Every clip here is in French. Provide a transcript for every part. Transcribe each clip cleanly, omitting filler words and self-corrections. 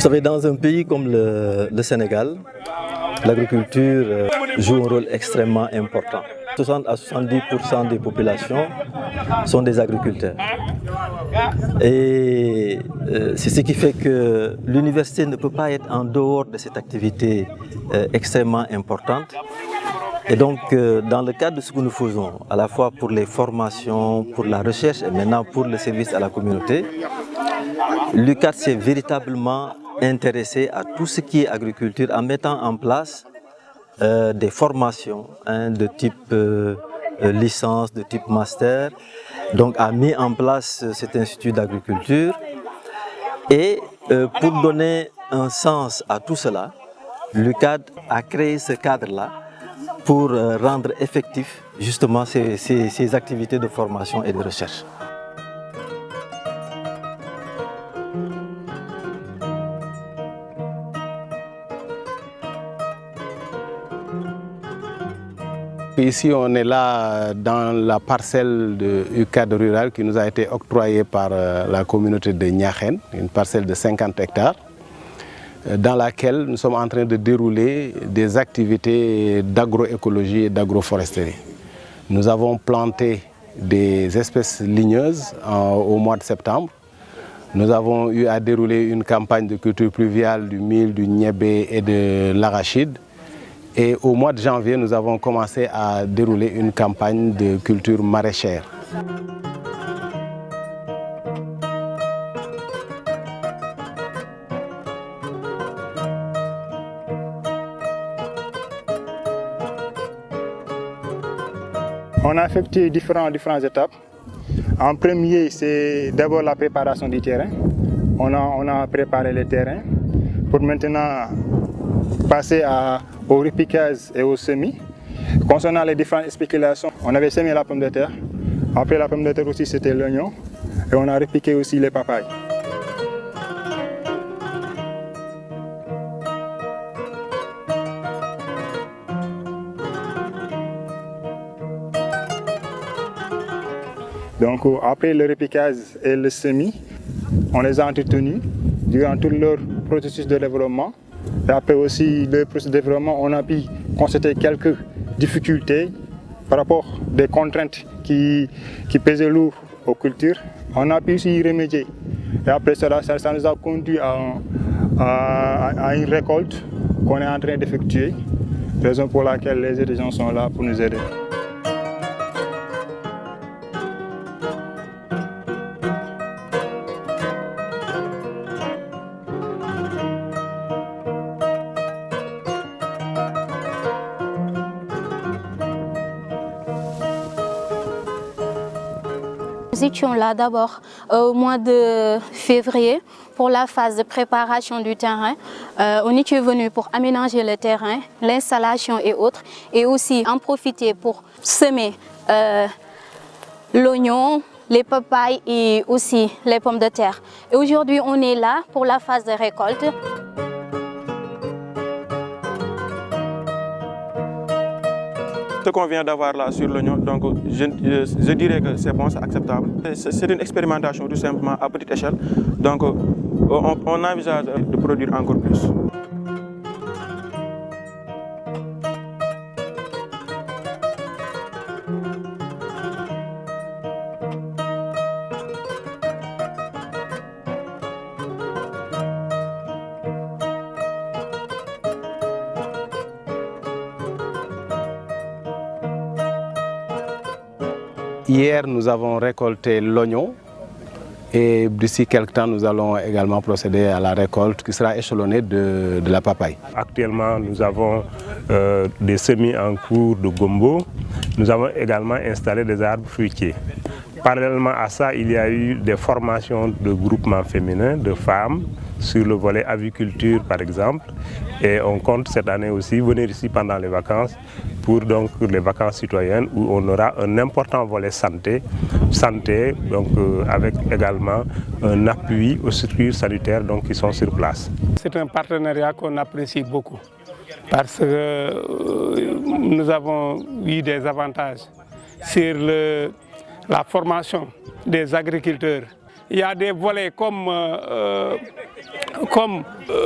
Vous savez, dans un pays comme le Sénégal, l'agriculture joue un rôle extrêmement important. 60 à 70% des populations sont des agriculteurs. Et c'est ce qui fait que l'université ne peut pas être en dehors de cette activité extrêmement importante. Et donc, dans le cadre de ce que nous faisons, à la fois pour les formations, pour la recherche et maintenant pour le service à la communauté, l'UCAD s'est véritablement intéressé à tout ce qui est agriculture en mettant en place des formations de type licence, de type master. Donc a mis en place cet institut d'agriculture et pour donner un sens à tout cela, l'UCAD a créé ce cadre-là pour rendre effectif justement ces activités de formation et de recherche. Ici, on est là dans la parcelle de UCAD rural qui nous a été octroyée par la communauté de Niakhène, une parcelle de 50 hectares, dans laquelle nous sommes en train de dérouler des activités d'agroécologie et d'agroforesterie. Nous avons planté des espèces ligneuses au mois de septembre. Nous avons eu à dérouler une campagne de culture pluviale du mil, du niébé et de l'arachide. Et au mois de janvier, nous avons commencé à dérouler une campagne de culture maraîchère. On a effectué différentes étapes. En premier, c'est d'abord la préparation du terrain. On a préparé le terrain pour maintenant passer au repiquage et au semis. Concernant les différentes spéculations, on avait semé la pomme de terre. Après la pomme de terre aussi, c'était l'oignon. Et on a repiqué aussi les papayes. Donc après le repiquage et le semis, on les a entretenus durant tout leur processus de développement. Et après aussi le processus de développement, on a pu constater quelques difficultés par rapport des contraintes qui pesaient lourd aux cultures. On a pu aussi y remédier. Et après cela, ça nous a conduit à une récolte qu'on est en train d'effectuer, raison pour laquelle les étudiants sont là pour nous aider. Nous étions là d'abord au mois de février pour la phase de préparation du terrain. On était venu pour aménager le terrain, l'installation et autres, et aussi en profiter pour semer l'oignon, les papayes et aussi les pommes de terre. Et aujourd'hui, on est là pour la phase de récolte. Ce qu'on vient d'avoir là sur l'oignon, donc je dirais que c'est bon, c'est acceptable. C'est une expérimentation tout simplement à petite échelle, donc on envisage de produire encore plus. Hier, nous avons récolté l'oignon et d'ici quelques temps, nous allons également procéder à la récolte qui sera échelonnée de la papaye. Actuellement, nous avons des semis en cours de gombo. Nous avons également installé des arbres fruitiers. Parallèlement à ça, il y a eu des formations de groupements féminins, de femmes, sur le volet aviculture par exemple. Et on compte cette année aussi venir ici pendant les vacances pour donc les vacances citoyennes où on aura un important volet santé, donc avec également un appui aux structures sanitaires donc, qui sont sur place. C'est un partenariat qu'on apprécie beaucoup parce que nous avons eu des avantages sur la formation des agriculteurs il y a des volets comme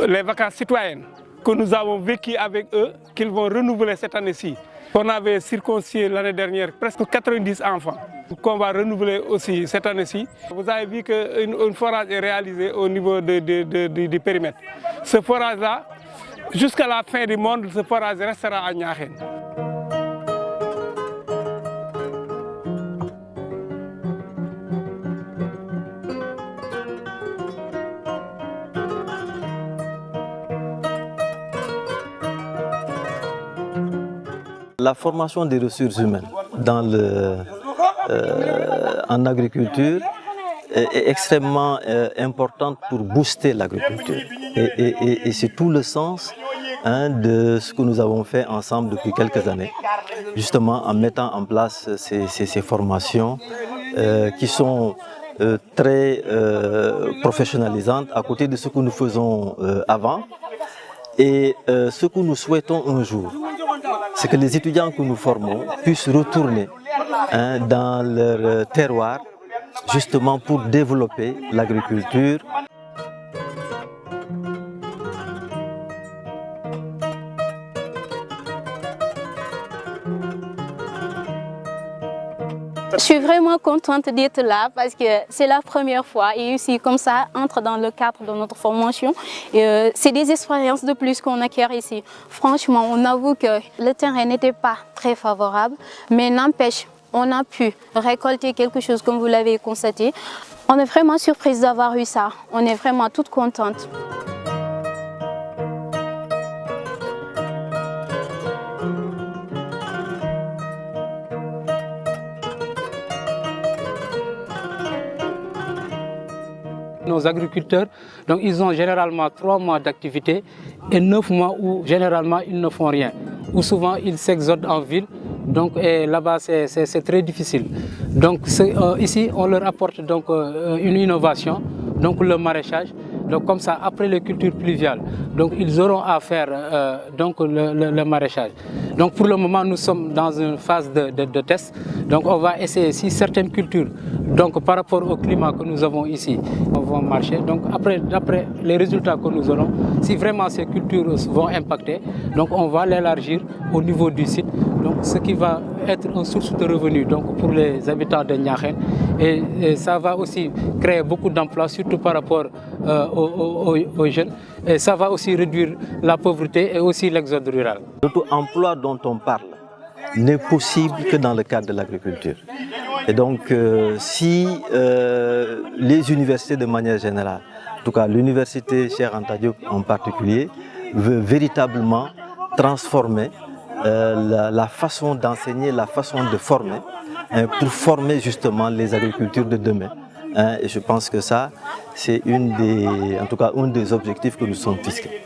les vacances citoyennes que nous avons vécues avec eux, qu'ils vont renouveler cette année-ci. On avait circoncié l'année dernière presque 90 enfants, qu'on va renouveler aussi cette année-ci. Vous avez vu qu'un forage est réalisé au niveau du périmètre. Ce forage-là, jusqu'à la fin du monde, ce forage restera à Niakhène. La formation des ressources humaines en agriculture est extrêmement importante pour booster l'agriculture. Et c'est tout le sens de ce que nous avons fait ensemble depuis quelques années, justement en mettant en place ces formations qui sont très professionnalisantes à côté de ce que nous faisons avant. Et ce que nous souhaitons un jour, c'est que les étudiants que nous formons puissent retourner dans leur terroir, justement pour développer l'agriculture. Je suis vraiment contente d'être là parce que c'est la première fois et ici comme ça entre dans le cadre de notre formation. C'est des expériences de plus qu'on acquiert ici. Franchement, on avoue que le terrain n'était pas très favorable, mais n'empêche, on a pu récolter quelque chose comme vous l'avez constaté. On est vraiment surprise d'avoir eu ça. On est vraiment toutes contentes. Nos agriculteurs, donc ils ont généralement 3 mois d'activité et 9 mois où généralement ils ne font rien. Ou souvent ils s'exodent en ville, donc là-bas c'est très difficile. Donc ici on leur apporte donc une innovation, donc le maraîchage. Donc comme ça, après les cultures pluviales, donc ils auront à faire donc le maraîchage. Donc pour le moment, nous sommes dans une phase de test. Donc on va essayer si certaines cultures, donc par rapport au climat que nous avons ici, vont marcher. Donc d'après les résultats que nous aurons, si vraiment ces cultures vont impacter, donc on va l'élargir au niveau du site. Donc ce qui va être une source de revenus donc pour les habitants de Niakhène. Et ça va aussi créer beaucoup d'emplois, surtout par rapport aux jeunes. Et ça va aussi réduire la pauvreté et aussi l'exode rural. L'auto-emploi dont on parle n'est possible que dans le cadre de l'agriculture. Et donc, si les universités de manière générale, en tout cas l'université Cheikh Anta Diop en particulier, veut véritablement transformer la façon d'enseigner, la façon de former, pour former justement les agricultures de demain. Et je pense que ça, c'est en tout cas, un des objectifs que nous sommes fixés.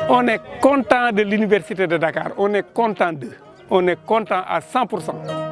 On est content de l'Université de Dakar, on est content d'eux, on est content à 100%.